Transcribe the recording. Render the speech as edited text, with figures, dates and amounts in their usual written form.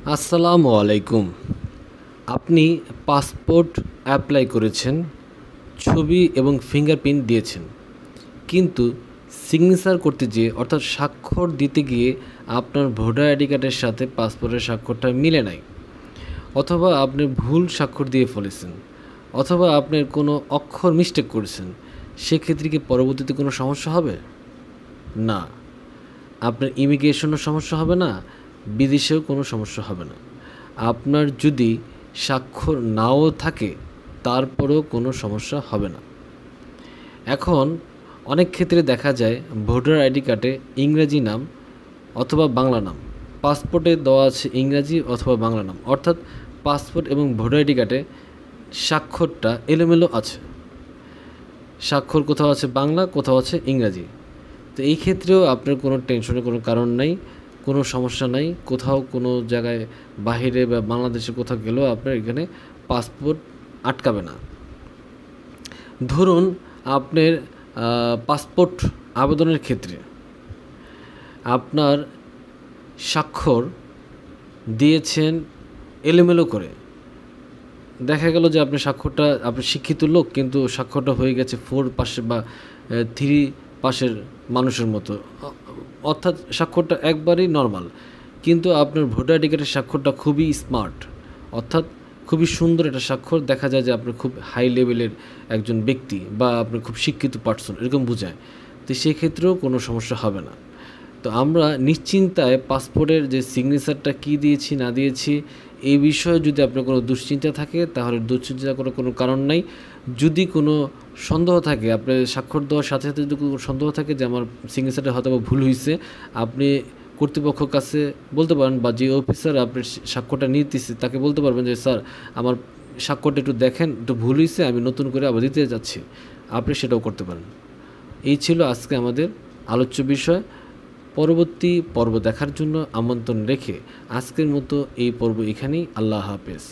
আসসালামু আলাইকুম। আপনি পাসপোর্ট অ্যাপ্লাই করেছেন, ছবি এবং ফিঙ্গারপ্রিন্ট দিয়েছেন, কিন্তু সিগনেচার করতে যেয়ে অর্থাৎ স্বাক্ষর দিতে গিয়ে আপনার ভোটার আইডি কার্ডের সাথে পাসপোর্টের স্বাক্ষরটা মিলে নাই, অথবা আপনি ভুল স্বাক্ষর দিয়ে ফেলেছেন, অথবা আপনার কোনো অক্ষর মিস্টেক করেছেন, সেক্ষেত্রে কি পরবর্তীতে কোনো সমস্যা হবে? না। আপনার ইমিগ্রেশনও সমস্যা হবে না, বিদেশেও কোনো সমস্যা হবে না। আপনার যদি স্বাক্ষর নাও থাকে তারপরেও কোনো সমস্যা হবে না। এখন অনেক ক্ষেত্রে দেখা যায় ভোটার আইডি কার্ডে ইংরেজি নাম অথবা বাংলা নাম, পাসপোর্টে দেওয়া আছে ইংরাজি অথবা বাংলা নাম, অর্থাৎ পাসপোর্ট এবং ভোটার আইডি কার্ডে স্বাক্ষরটা এলোমেলো আছে। স্বাক্ষর কোথাও আছে বাংলা, কোথাও আছে ইংরাজি। তো এই ক্ষেত্রেও আপনার কোনো টেনশনের কোনো কারণ নাই, কোনো সমস্যা নাই। কোথাও কোনো জায়গায় বাহিরে বা বাংলাদেশে কোথাও গেলেও আপনার এখানে পাসপোর্ট আটকাবে না। ধরুন আপনার পাসপোর্ট আবেদনের ক্ষেত্রে আপনার স্বাক্ষর দিয়েছেন এলোমেলো করে, দেখা গেল যে আপনি স্বাক্ষরটা, আপনি শিক্ষিত লোক কিন্তু স্বাক্ষরটা হয়ে গেছে 4 পাশে বা 3 পাশের মানুষের মতো, অর্থাৎ স্বাক্ষরটা একবারেই নর্মাল, কিন্তু আপনার ভোটার আইডি কার্ডের স্বাক্ষরটা খুবই স্মার্ট, অর্থাৎ খুবই সুন্দর একটা স্বাক্ষর, দেখা যায় যে আপনি খুব হাই লেভেলের একজন ব্যক্তি বা আপনি খুব শিক্ষিত পার্সন এরকম বোঝায়। তো সেক্ষেত্রেও কোনো সমস্যা হবে না। তো আমরা নিশ্চিন্তায় পাসপোর্টের যে সিগনেচারটা কী দিয়েছি না দিয়েছি এই বিষয়ে যদি আপনার কোনো দুশ্চিন্তা থাকে তাহলে দুশ্চিন্তা করার কোনো কারণ নাই। যদি কোনো সন্দেহ থাকে, আপনার স্বাক্ষর দেওয়ার সাথে সাথে যদি কোনো সন্দেহ থাকে যে আমার সিগনেচারটা হয়তো ভুল হয়েছে, আপনি কর্তৃপক্ষের কাছে বলতে পারেন, বা যে অফিসার আপনার স্বাক্ষরটা নিতেছে তাকে বলতে পারবেন যে স্যার আমার স্বাক্ষরটা একটু দেখেন, একটু ভুল হয়েছে, আমি নতুন করে আবার দিতে যাচ্ছি। আপনি সেটাও করতে পারেন। এই ছিল আজকে আমাদের আলোচ্য বিষয়। পরবর্তী পর্ব দেখার জন্য আমন্ত্রণ রেখে আজকের মতো এই পর্ব এখানেই। আল্লাহ হাফেজ।